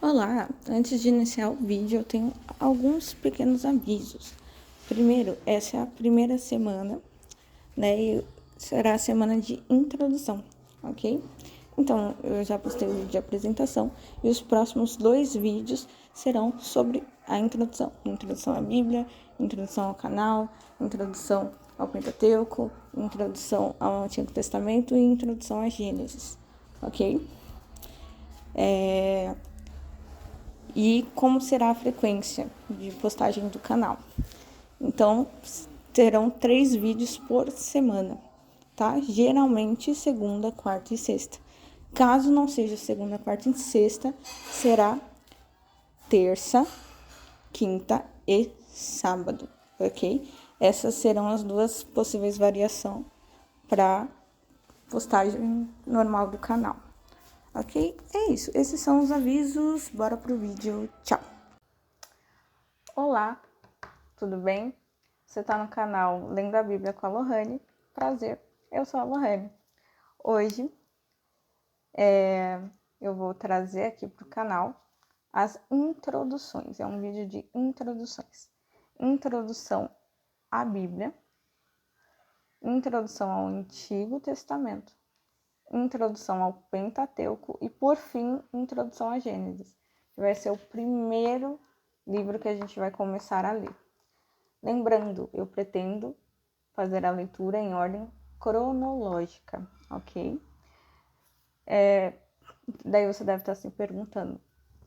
Olá, antes de iniciar o vídeo eu tenho alguns pequenos avisos. Primeiro, essa é a primeira semana, né, e será a semana de introdução, ok? Então, eu já postei o vídeo de apresentação e os próximos 2 vídeos serão sobre a introdução. Introdução à Bíblia, introdução ao canal, introdução ao Pentateuco, introdução ao Antigo Testamento e introdução a Gênesis, ok? E como será a frequência de postagem do canal. Então, terão 3 vídeos por semana, tá? Geralmente segunda, quarta e sexta. Caso não seja segunda, quarta e sexta, será terça, quinta e sábado, ok? Essas serão as duas possíveis variações para postagem normal do canal. Ok? É isso. Esses são os avisos. Bora pro vídeo. Tchau! Olá, tudo bem? Você está no canal Lendo a Bíblia com a Lohane. Prazer, eu sou a Lohane. Hoje eu vou trazer aqui para o canal as introduções. É um vídeo de introduções. Introdução à Bíblia, introdução ao Antigo Testamento, introdução ao Pentateuco e, por fim, introdução a Gênesis, que vai ser o primeiro livro que a gente vai começar a ler. Lembrando, eu pretendo fazer a leitura em ordem cronológica, ok? Daí você deve estar se perguntando,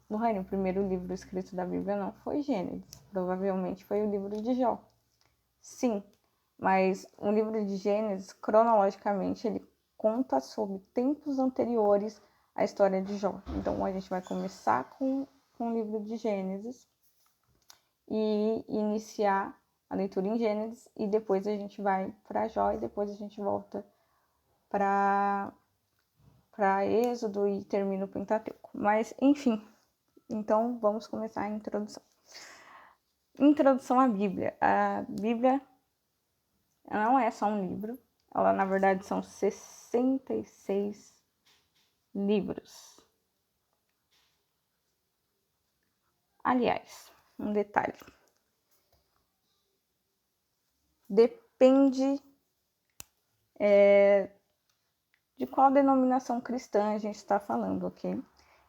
Lohane, o primeiro livro escrito da Bíblia não foi Gênesis, provavelmente foi o livro de Jó. Sim, mas o livro de Gênesis, cronologicamente, ele conta sobre tempos anteriores à história de Jó. Então, a gente vai começar com o livro de Gênesis e iniciar a leitura em Gênesis, e depois a gente vai para Jó, e depois a gente volta para Êxodo e termina o Pentateuco. Mas, enfim, então vamos começar a introdução. Introdução à Bíblia. A Bíblia não é só um livro, ela na verdade são 66 livros. Aliás, um detalhe. Depende de qual denominação cristã a gente está falando, ok?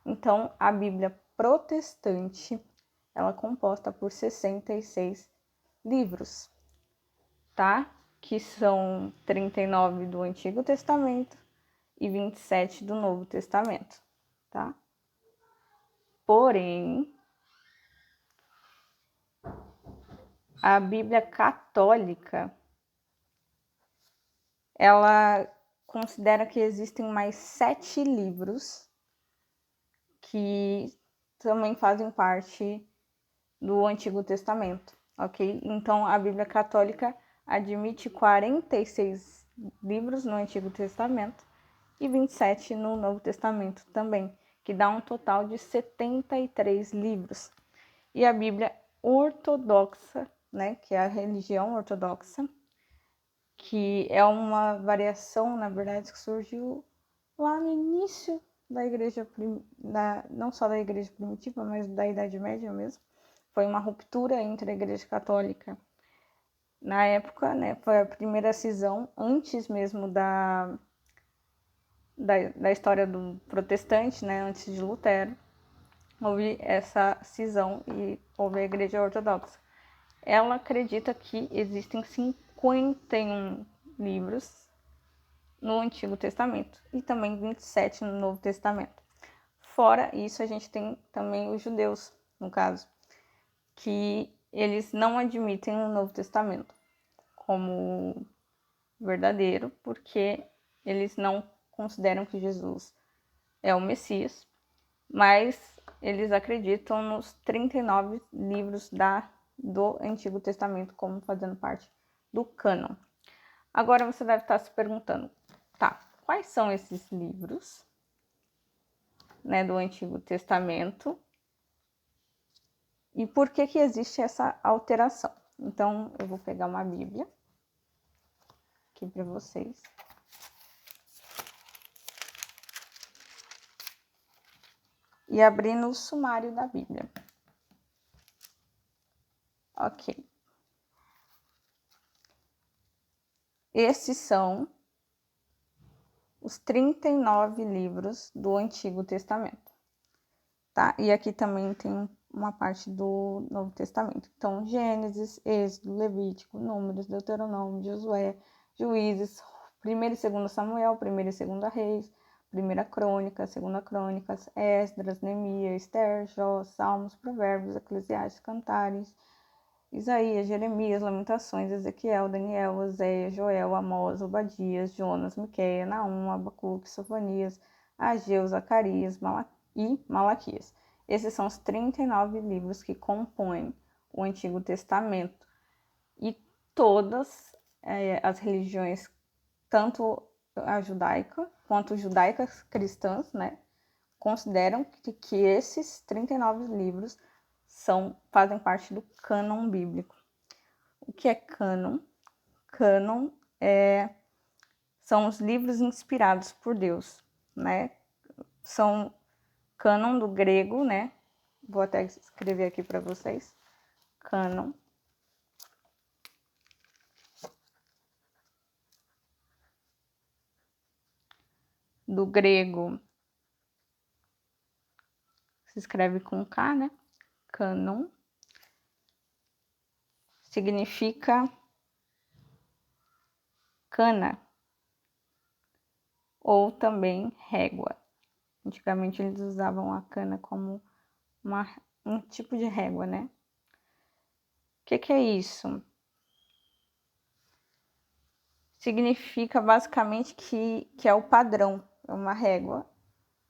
Então, a Bíblia protestante, ela é composta por 66 livros, tá? Que são 39 do Antigo Testamento e 27 do Novo Testamento, tá? Porém, a Bíblia católica, ela considera que existem mais 7 livros que também fazem parte do Antigo Testamento, ok? Então, a Bíblia católica admite 46 livros no Antigo Testamento e 27 no Novo Testamento também, que dá um total de 73 livros. E a Bíblia ortodoxa, né, que é a religião ortodoxa, que é uma variação, na verdade, que surgiu lá no início da igreja, não só da igreja primitiva, mas da Idade Média mesmo. Foi uma ruptura entre a igreja católica na época, né, foi a primeira cisão antes mesmo da história do protestante, né, antes de Lutero. Houve essa cisão e houve a igreja ortodoxa. Ela acredita que existem 51 livros no Antigo Testamento e também 27 no Novo Testamento. Fora isso, a gente tem também os judeus, no caso, que eles não admitem o Novo Testamento como verdadeiro, porque eles não consideram que Jesus é o Messias, mas eles acreditam nos 39 livros do Antigo Testamento como fazendo parte do cânon. Agora você deve estar se perguntando, tá, quais são esses livros, né, do Antigo Testamento e por que existe essa alteração? Então, eu vou pegar uma Bíblia aqui para vocês. e abrindo o sumário da Bíblia. Ok. Esses são os 39 livros do Antigo Testamento, tá? E aqui também tem uma parte do Novo Testamento. Então, Gênesis, Êxodo, Levítico, Números, Deuteronômio, Josué, Juízes, 1º e 2º Samuel, 1º e 2º Reis, 1ª Crônica, 2ª Crônicas, Esdras, Neemias, Esther, Jó, Salmos, Provérbios, Eclesiastes, Cantares, Isaías, Jeremias, Lamentações, Ezequiel, Daniel, Oséias, Joel, Amós, Obadias, Jonas, Miqueias, Naum, Abacuque, Sofonias, Ageu, Zacarias e Malaquias. Esses são os 39 livros que compõem o Antigo Testamento. E todas as religiões, tanto a judaica quanto judaicas cristãs, né, consideram que esses 39 livros fazem parte do cânon bíblico. O que é cânon? Cânon são os livros inspirados por Deus, né? São cânon do grego, né? Vou até escrever aqui para vocês. Cânon. Do grego se escreve com K, né? Cânon. Significa cana ou também régua. Antigamente eles usavam a cana como um tipo de régua, né? O que é isso? Significa basicamente que é o padrão, é uma régua,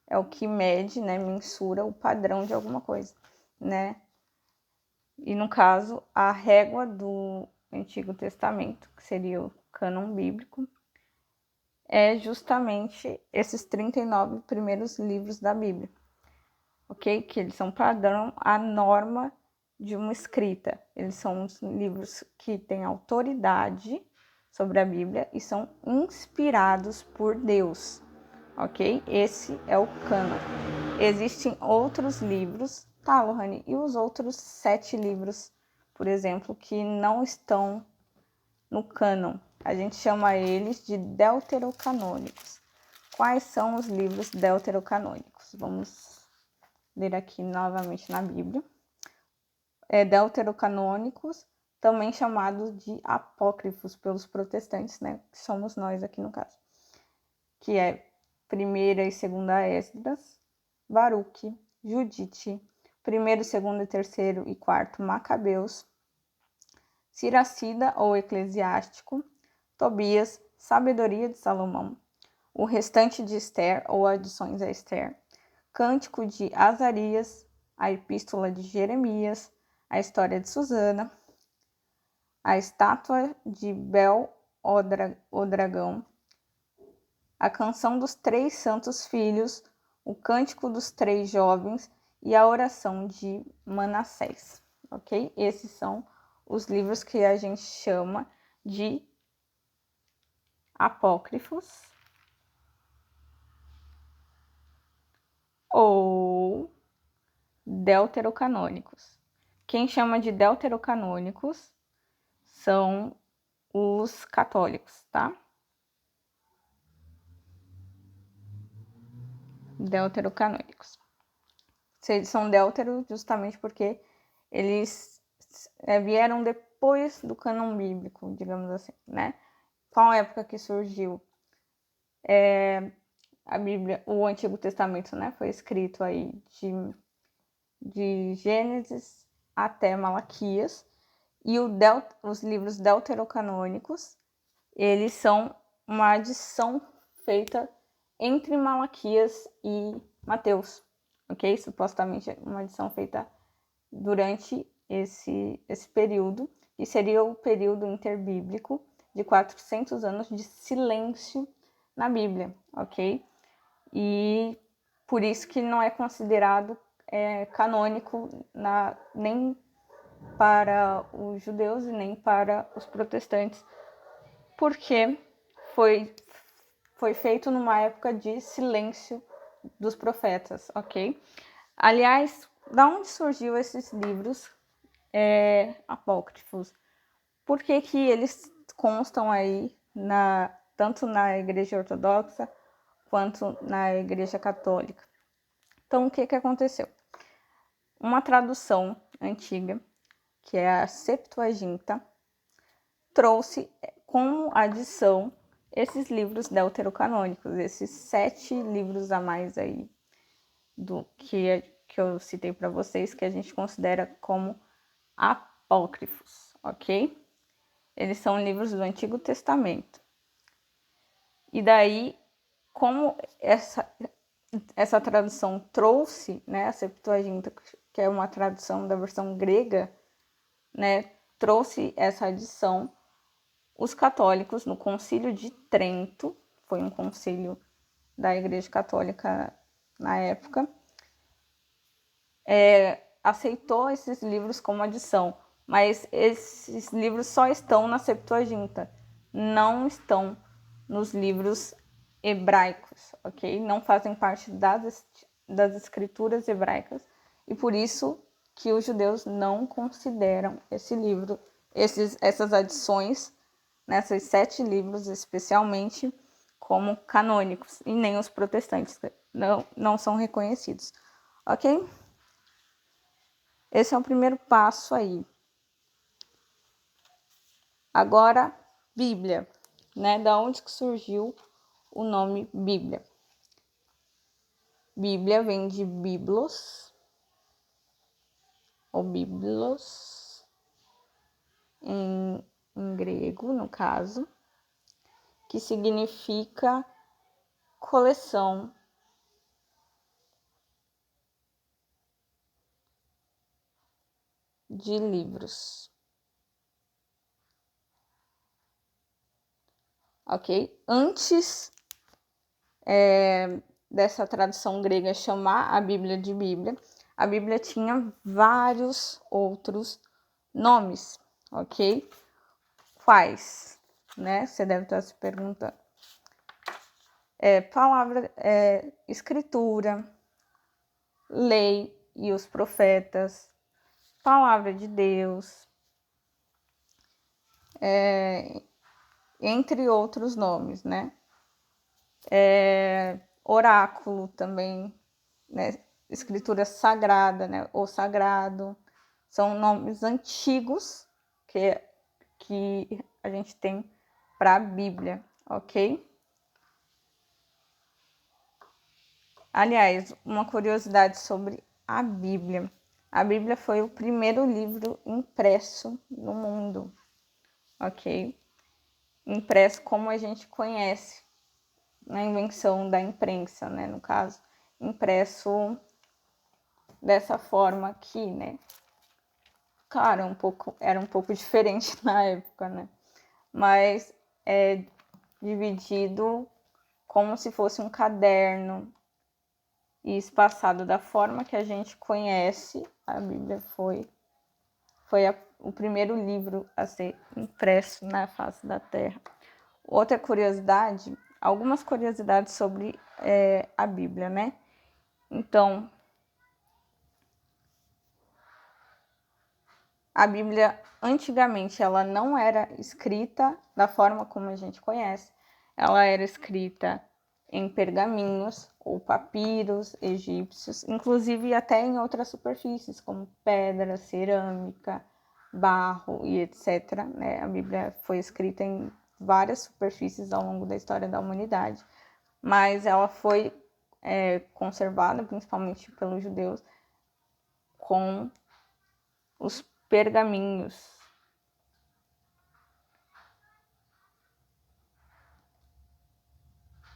é o que mede, né, mensura o padrão de alguma coisa, né? E no caso, a régua do Antigo Testamento, que seria o cânon bíblico, é justamente esses 39 primeiros livros da Bíblia, ok? Que eles são padrão, a norma de uma escrita. Eles são os livros que têm autoridade sobre a Bíblia e são inspirados por Deus, ok? Esse é o cânon. Existem outros livros, tá, Lohane? E os outros 7 livros, por exemplo, que não estão no cânon? A gente chama eles de deuterocanônicos. Quais são os livros deuterocanônicos? Vamos ler aqui novamente na Bíblia. Deuterocanônicos, também chamados de apócrifos pelos protestantes, né? Que somos nós aqui no caso. Que é 1ª e 2ª Esdras, Baruque, Judite, 1º, 2º, 3º e 4º Macabeus, Siracida ou Eclesiástico, Tobias, Sabedoria de Salomão, o restante de Esther ou adições a Esther, Cântico de Azarias, a Epístola de Jeremias, a História de Susana, a Estátua de o Dragão, a Canção dos 3 Santos Filhos, o Cântico dos 3 Jovens e a Oração de Manassés, ok? Esses são os livros que a gente chama de apócrifos ou deuterocanônicos. Quem chama de deuterocanônicos são os católicos, tá? Deuterocanônicos. Eles são deutero justamente porque eles vieram depois do cânon bíblico, digamos assim, né? Qual época que surgiu? A Bíblia, o Antigo Testamento, né? Foi escrito aí de Gênesis até Malaquias. E os livros deuterocanônicos, eles são uma adição feita entre Malaquias e Mateus, ok? Supostamente uma adição feita durante esse período, que seria o período interbíblico de 400 anos de silêncio na Bíblia, ok? E por isso que não é considerado canônico nem para os judeus e nem para os protestantes, porque foi feito numa época de silêncio dos profetas, ok? Aliás, da onde surgiu esses livros apócrifos? Por que que eles constam aí tanto na Igreja Ortodoxa quanto na Igreja Católica? Então, o que que aconteceu? Uma tradução antiga, que é a Septuaginta, trouxe como adição esses livros deuterocanônicos, esses 7 livros a mais aí do que eu citei para vocês, que a gente considera como apócrifos, ok? Eles são livros do Antigo Testamento. E daí, como essa tradução trouxe, né, a Septuaginta, que é uma tradução da versão grega, né, trouxe essa adição, os católicos, no Concílio de Trento, foi um concílio da Igreja Católica na época, aceitou esses livros como adição, mas esses livros só estão na Septuaginta, não estão nos livros hebraicos, ok? Não fazem parte das escrituras hebraicas, e por isso que os judeus não consideram esse livro, essas adições, nessas 7 livros especialmente, como canônicos, e nem os protestantes não são reconhecidos, ok? Esse é o primeiro passo aí. Agora, Bíblia, né? Da onde que surgiu o nome Bíblia? Bíblia vem de biblos, ou biblos, em grego, no caso, que significa coleção de livros. Ok? Antes dessa tradução grega chamar a Bíblia de Bíblia, a Bíblia tinha vários outros nomes, ok? Quais? Né? Você deve estar se perguntando. Palavra, escritura, lei e os profetas, palavra de Deus, entre outros nomes, né? Oráculo também, né? Escritura sagrada, né? O sagrado, são nomes antigos que a gente tem para a Bíblia, ok? Aliás, uma curiosidade sobre a Bíblia. A Bíblia foi o primeiro livro impresso no mundo, ok? Impresso como a gente conhece, na invenção da imprensa, né? No caso, impresso dessa forma aqui, né? Claro, era um pouco diferente na época, né? Mas é dividido como se fosse um caderno e espaçado da forma que a gente conhece. A Bíblia foi o primeiro livro a ser impresso na face da Terra. Outra curiosidade, algumas curiosidades sobre a Bíblia, né? Então, a Bíblia, antigamente, ela não era escrita da forma como a gente conhece. Ela era escrita em pergaminhos ou papiros egípcios, inclusive até em outras superfícies, como pedra, cerâmica, barro e etc. Né? A Bíblia foi escrita em várias superfícies ao longo da história da humanidade, mas ela foi conservada, principalmente pelos judeus, com os pergaminhos,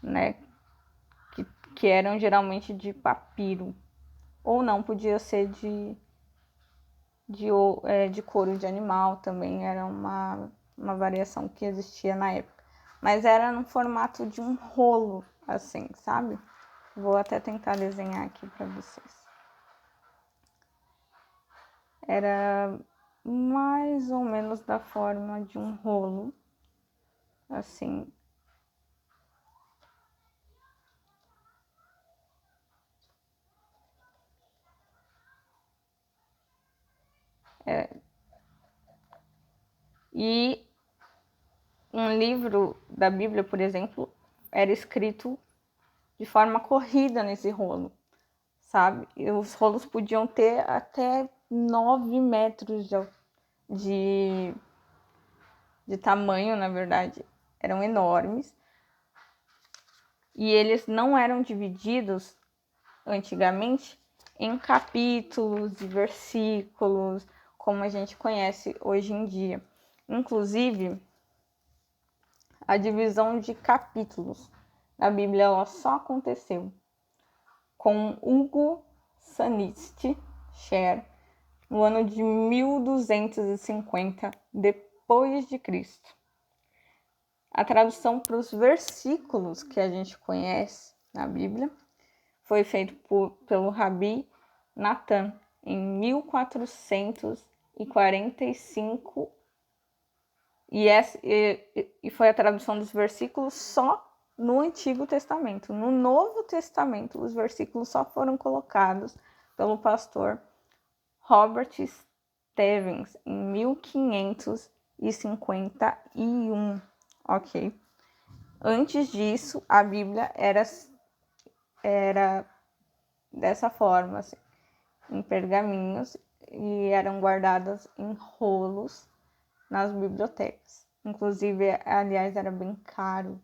né? Que eram geralmente de papiro, ou não, podia ser de couro de animal também, era uma variação que existia na época. Mas era no formato de um rolo, assim, sabe? Vou até tentar desenhar aqui para vocês. Era mais ou menos da forma de um rolo, assim. E um livro da Bíblia, por exemplo, era escrito de forma corrida nesse rolo, sabe? E os rolos podiam ter até 9 metros de tamanho, na verdade. Eram enormes. E eles não eram divididos antigamente em capítulos e versículos, como a gente conhece hoje em dia. Inclusive, a divisão de capítulos da Bíblia ela só aconteceu com Hugo Sanist Scher no ano de 1250 depois de Cristo. A tradução para os versículos que a gente conhece na Bíblia foi feita pelo Rabi Natan em 1445 e foi a tradução dos versículos só no Antigo Testamento. No Novo Testamento, os versículos só foram colocados pelo pastor Robert Stevens em 1551, ok? Antes disso, a Bíblia era dessa forma, assim, em pergaminhos, e eram guardadas em rolos nas bibliotecas. Inclusive, aliás, era bem caro,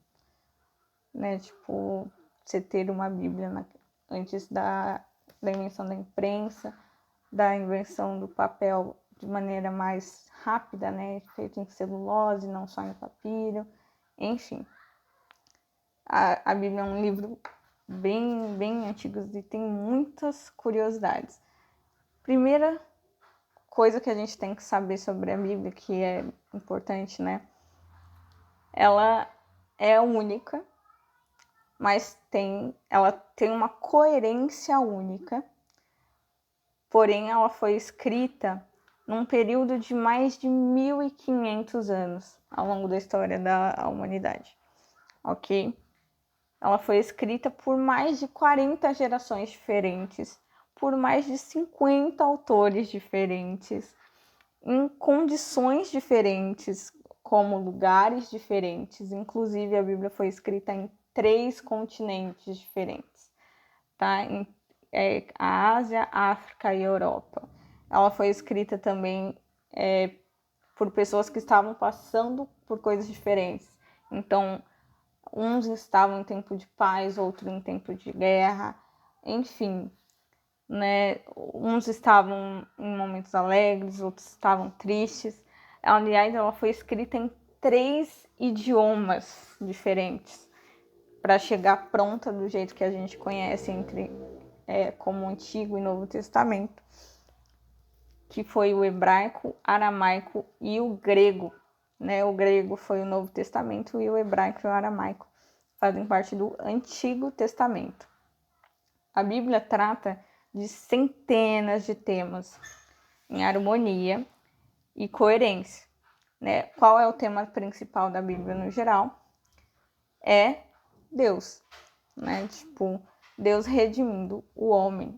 né? Tipo, você ter uma Bíblia antes da invenção da imprensa, da invenção do papel de maneira mais rápida, né? Feito em celulose, não só em papiro, enfim. A Bíblia é um livro bem antigo e tem muitas curiosidades. Primeira coisa que a gente tem que saber sobre a Bíblia, que é importante, né? Ela é única, mas ela tem uma coerência única, porém ela foi escrita num período de mais de 1500 anos ao longo da história da humanidade, ok? Ela foi escrita por mais de 40 gerações diferentes, por mais de 50 autores diferentes, em condições diferentes, como lugares diferentes. Inclusive, a Bíblia foi escrita em 3 continentes diferentes, tá? A Ásia, a África e a Europa. Ela foi escrita também por pessoas que estavam passando por coisas diferentes. Então, uns estavam em tempo de paz, outros em tempo de guerra, enfim, né? Uns estavam em momentos alegres, outros estavam tristes. Aliás, ela foi escrita em 3 idiomas diferentes para chegar pronta do jeito que a gente conhece como Antigo e Novo Testamento, que foi o hebraico, aramaico e o grego, né? O grego foi o Novo Testamento e o hebraico e o aramaico fazem parte do Antigo Testamento. A Bíblia trata de centenas de temas em harmonia e coerência, né? Qual é o tema principal da Bíblia no geral? É Deus, né? Tipo, Deus redimindo o homem.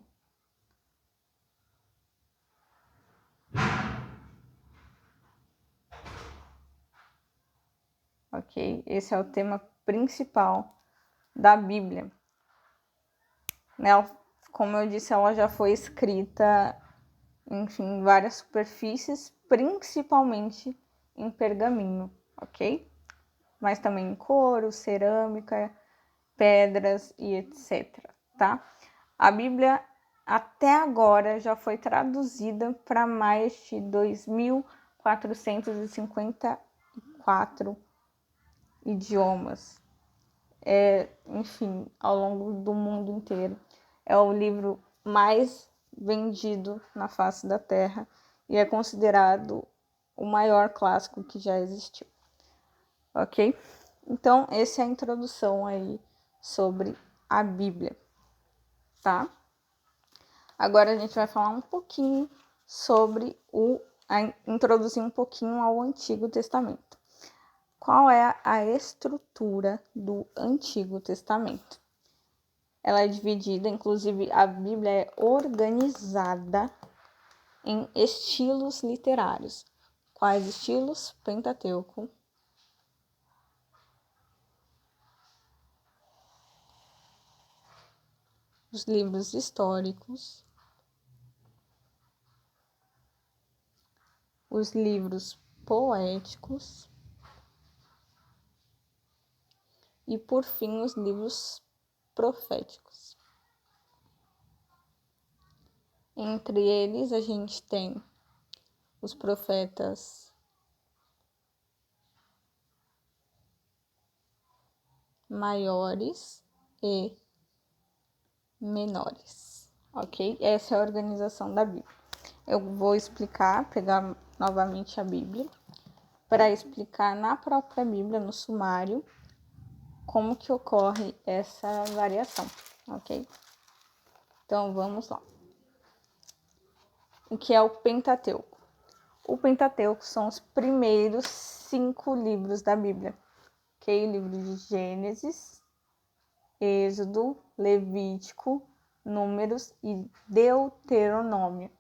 Ok? Esse é o tema principal da Bíblia. Como eu disse, ela já foi escrita, enfim, em várias superfícies, principalmente em pergaminho, ok? Mas também em couro, cerâmica, pedras e etc, tá? A Bíblia até agora já foi traduzida para mais de 2.454 idiomas. Enfim, ao longo do mundo inteiro. É o livro mais vendido na face da Terra e é considerado o maior clássico que já existiu. Ok? Então, essa é a introdução aí sobre a Bíblia, tá? Agora a gente vai falar um pouquinho sobre introduzir um pouquinho ao Antigo Testamento. Qual é a estrutura do Antigo Testamento? Ela é dividida, inclusive a Bíblia é organizada em estilos literários. Quais estilos? Pentateuco, os livros históricos, os livros poéticos e, por fim, os livros proféticos. Entre eles, a gente tem os profetas maiores e menores, ok? Essa é a organização da Bíblia. Eu vou explicar, pegar novamente a Bíblia, para explicar na própria Bíblia, no sumário, como que ocorre essa variação, ok? Então, vamos lá. O que é o Pentateuco? O Pentateuco são os primeiros 5 livros da Bíblia, ok? O livro de Gênesis, Êxodo, Levítico, Números e Deuteronômio.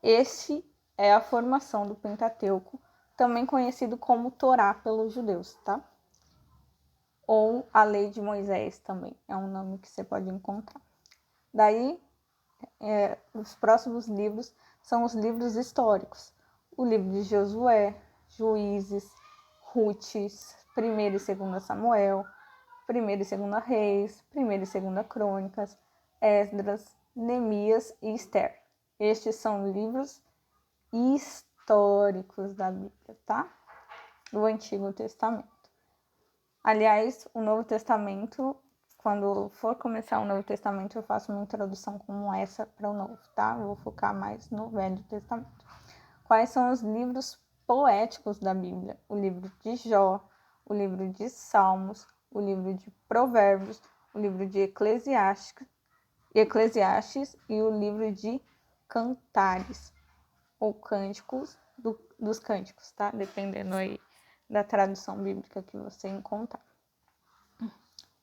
Esse é a formação do Pentateuco, também conhecido como Torá pelos judeus, tá? Ou a Lei de Moisés também, é um nome que você pode encontrar. Daí, os próximos livros são os livros históricos. O livro de Josué, Juízes, Rutes, 1º e 2º Samuel, 1º e 2º Reis, 1º e 2º Crônicas, Esdras, Neemias e Esther. Estes são livros históricos da Bíblia, tá? Do Antigo Testamento. Aliás, o Novo Testamento, quando for começar o Novo Testamento, eu faço uma introdução como essa para o Novo, tá? Eu vou focar mais no Velho Testamento. Quais são os livros poéticos da Bíblia? O livro de Jó, o livro de Salmos, o livro de Provérbios, o livro de Eclesiastes e o livro de Cantares, ou Cânticos dos Cânticos, tá? Dependendo aí da tradução bíblica que você encontrar.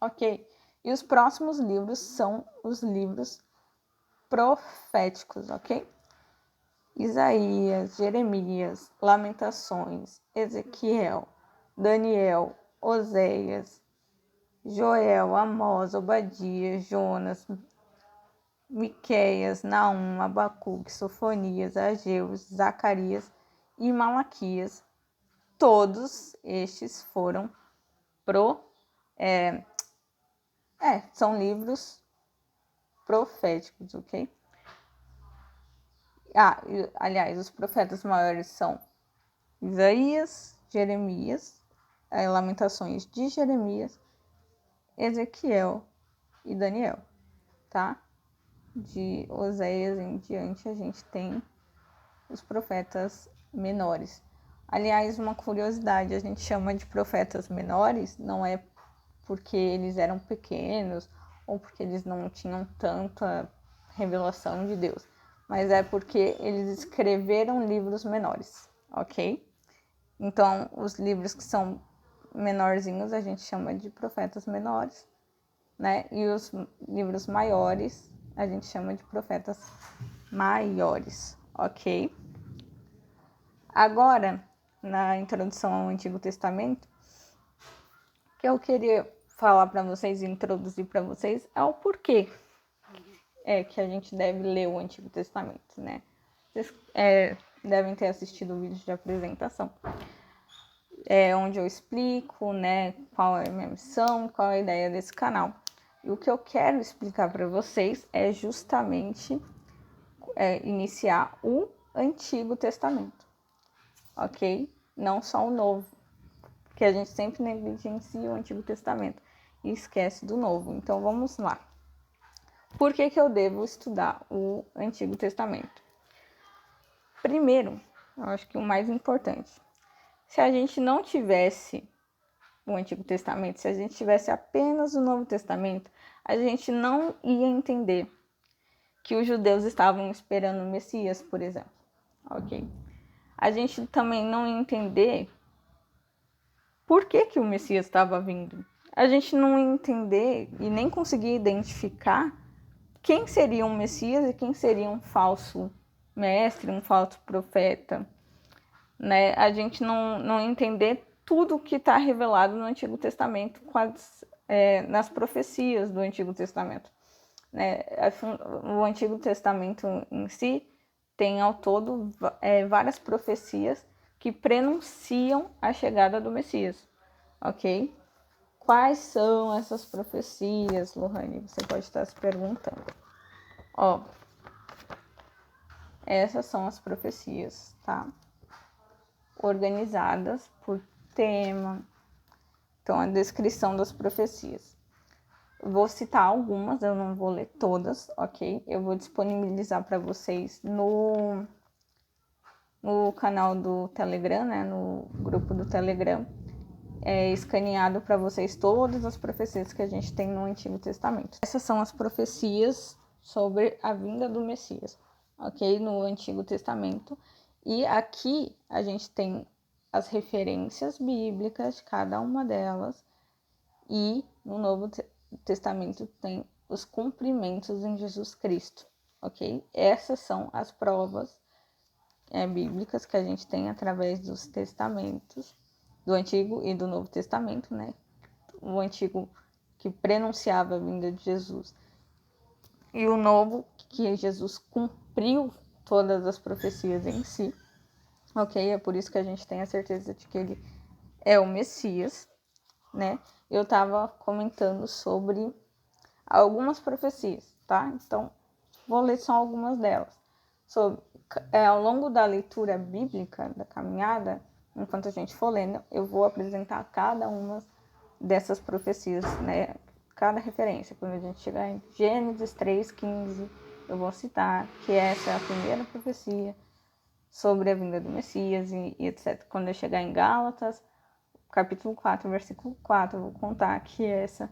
Ok? E os próximos livros são os livros proféticos, ok? Isaías, Jeremias, Lamentações, Ezequiel, Daniel, Oséias, Joel, Amós, Obadias, Jonas, Miqueias, Naum, Abacuque, Sofonias, Ageu, Zacarias e Malaquias. Todos estes foram são livros proféticos, ok? Aliás, os profetas maiores são Isaías, Jeremias, Lamentações de Jeremias, Ezequiel e Daniel, tá? De Oséias em diante a gente tem os profetas menores. Aliás, uma curiosidade, a gente chama de profetas menores, não é porque eles eram pequenos ou porque eles não tinham tanta revelação de Deus, mas é porque eles escreveram livros menores, ok? Então, os livros que são menorzinhos a gente chama de profetas menores, né? E os livros maiores a gente chama de profetas maiores, ok? Agora, na introdução ao Antigo Testamento, o que eu queria falar para vocês, introduzir para vocês, é o porquê que a gente deve ler o Antigo Testamento, né? Vocês devem ter assistido o vídeo de apresentação, onde eu explico, né, qual é a minha missão, qual é a ideia desse canal. E o que eu quero explicar para vocês é justamente iniciar o Antigo Testamento, ok? Não só o Novo, porque a gente sempre negligencia o Antigo Testamento e esquece do Novo. Então, vamos lá. Por que eu devo estudar o Antigo Testamento? Primeiro, eu acho que o mais importante, se a gente não tivesse o Antigo Testamento, se a gente tivesse apenas o Novo Testamento, a gente não ia entender que os judeus estavam esperando o Messias, por exemplo, ok? A gente também não ia entender por que o Messias estava vindo. A gente não ia entender e nem conseguir identificar quem seria um Messias e quem seria um falso mestre, um falso profeta, né? A gente não entender tudo que está revelado no Antigo Testamento, nas profecias do Antigo Testamento, né? O Antigo Testamento em si tem ao todo várias profecias que prenunciam a chegada do Messias, ok? Quais são essas profecias, Lohane? Você pode estar se perguntando. Ó, essas são as profecias, tá? Organizadas por tema. Então, a descrição das profecias. Vou citar algumas, eu não vou ler todas, ok? Eu vou disponibilizar para vocês no canal do Telegram, né? No grupo do Telegram. Escaneado para vocês todas as profecias que a gente tem no Antigo Testamento. Essas são as profecias sobre a vinda do Messias, ok? No Antigo Testamento. E aqui a gente tem as referências bíblicas de cada uma delas, e no Novo Testamento tem os cumprimentos em Jesus Cristo, ok? Essas são as provas bíblicas que a gente tem através dos testamentos, do Antigo e do Novo Testamento, né? O Antigo que prenunciava a vinda de Jesus, e o Novo que Jesus cumpriu todas as profecias em si, ok? É por isso que a gente tem a certeza de que ele é o Messias, né? Eu estava comentando sobre algumas profecias, tá? Então, vou ler só algumas delas. Ao longo da leitura bíblica, da caminhada, enquanto a gente for lendo, eu vou apresentar cada uma dessas profecias, né? Cada referência. Quando a gente chegar em Gênesis 3:15, eu vou citar que essa é a primeira profecia sobre a vinda do Messias e etc. Quando eu chegar em Gálatas, capítulo 4, versículo 4, eu vou contar que essa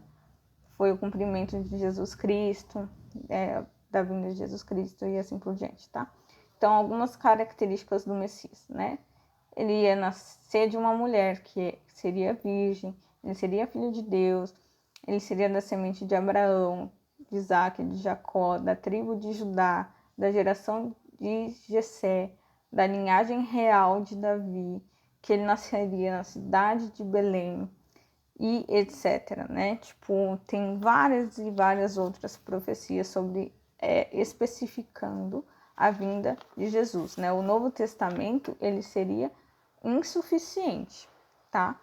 foi o cumprimento de Jesus Cristo, da vinda de Jesus Cristo e assim por diante, tá? Então, algumas características do Messias, né? Ele ia nascer de uma mulher que seria virgem, ele seria filho de Deus, ele seria da semente de Abraão, de Isaac, de Jacó, da tribo de Judá, da geração de Jessé, da linhagem real de Davi, que ele nasceria na cidade de Belém, e etc, né? Tipo, tem várias e várias outras profecias sobre especificando a vinda de Jesus, né? O Novo Testamento, ele seria insuficiente, tá?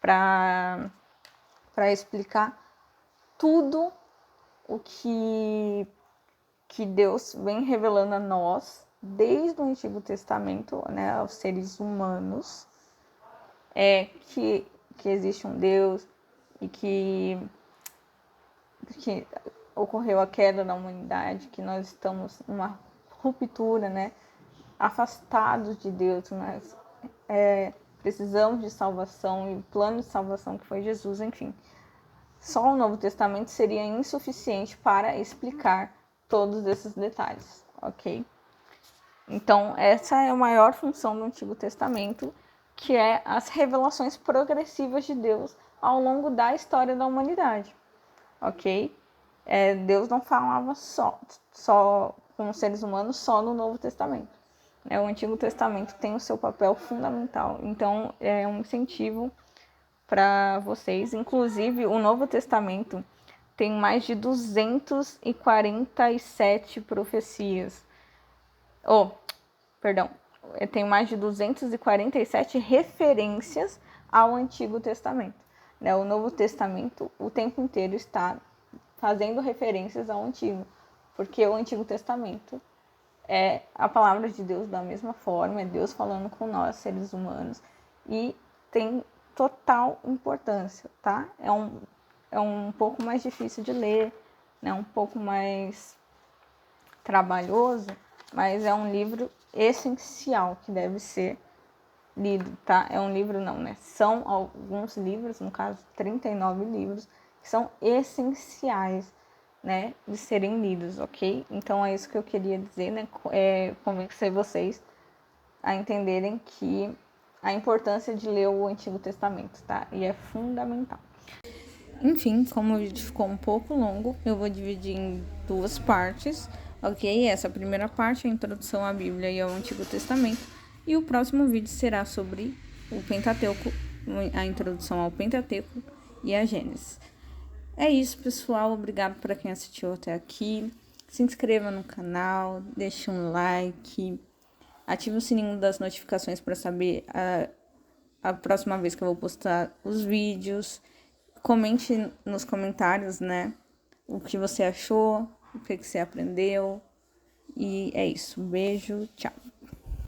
Para explicar tudo o que Deus vem revelando a nós desde o Antigo Testamento, né, aos seres humanos, que existe um Deus e que ocorreu a queda da humanidade, que nós estamos numa ruptura, né, afastados de Deus, nós precisamos de salvação, e o plano de salvação que foi Jesus, enfim. Só o Novo Testamento seria insuficiente para explicar todos esses detalhes, ok? Então, essa é a maior função do Antigo Testamento, que é as revelações progressivas de Deus ao longo da história da humanidade, ok? Deus não falava só com os seres humanos só no Novo Testamento. O Antigo Testamento tem o seu papel fundamental, então é um incentivo para vocês. Inclusive, o Novo Testamento tem mais de 247 profecias. Tem mais de 247 referências ao Antigo Testamento. O Novo Testamento, o tempo inteiro, está fazendo referências ao Antigo, porque o Antigo Testamento é a palavra de Deus da mesma forma, é Deus falando com nós, seres humanos, e tem total importância, tá? É um pouco mais difícil de ler, né? Um pouco mais trabalhoso, mas é um livro essencial que deve ser lido, tá? É um livro não, né? São alguns livros, no caso 39 livros, que são essenciais, né, de serem lidos, ok? Então é isso que eu queria dizer, né? Convencer vocês a entenderem que a importância de ler o Antigo Testamento, tá? E é fundamental. Enfim, como o vídeo ficou um pouco longo, eu vou dividir em duas partes. Ok? Essa primeira parte é a introdução à Bíblia e ao Antigo Testamento. E o próximo vídeo será sobre o Pentateuco, a introdução ao Pentateuco e a Gênesis. É isso, pessoal. Obrigado para quem assistiu até aqui. Se inscreva no canal, deixe um like, ative o sininho das notificações para saber a próxima vez que eu vou postar os vídeos. Comente nos comentários, né, o que você achou, o que você aprendeu. E é isso. Beijo, tchau.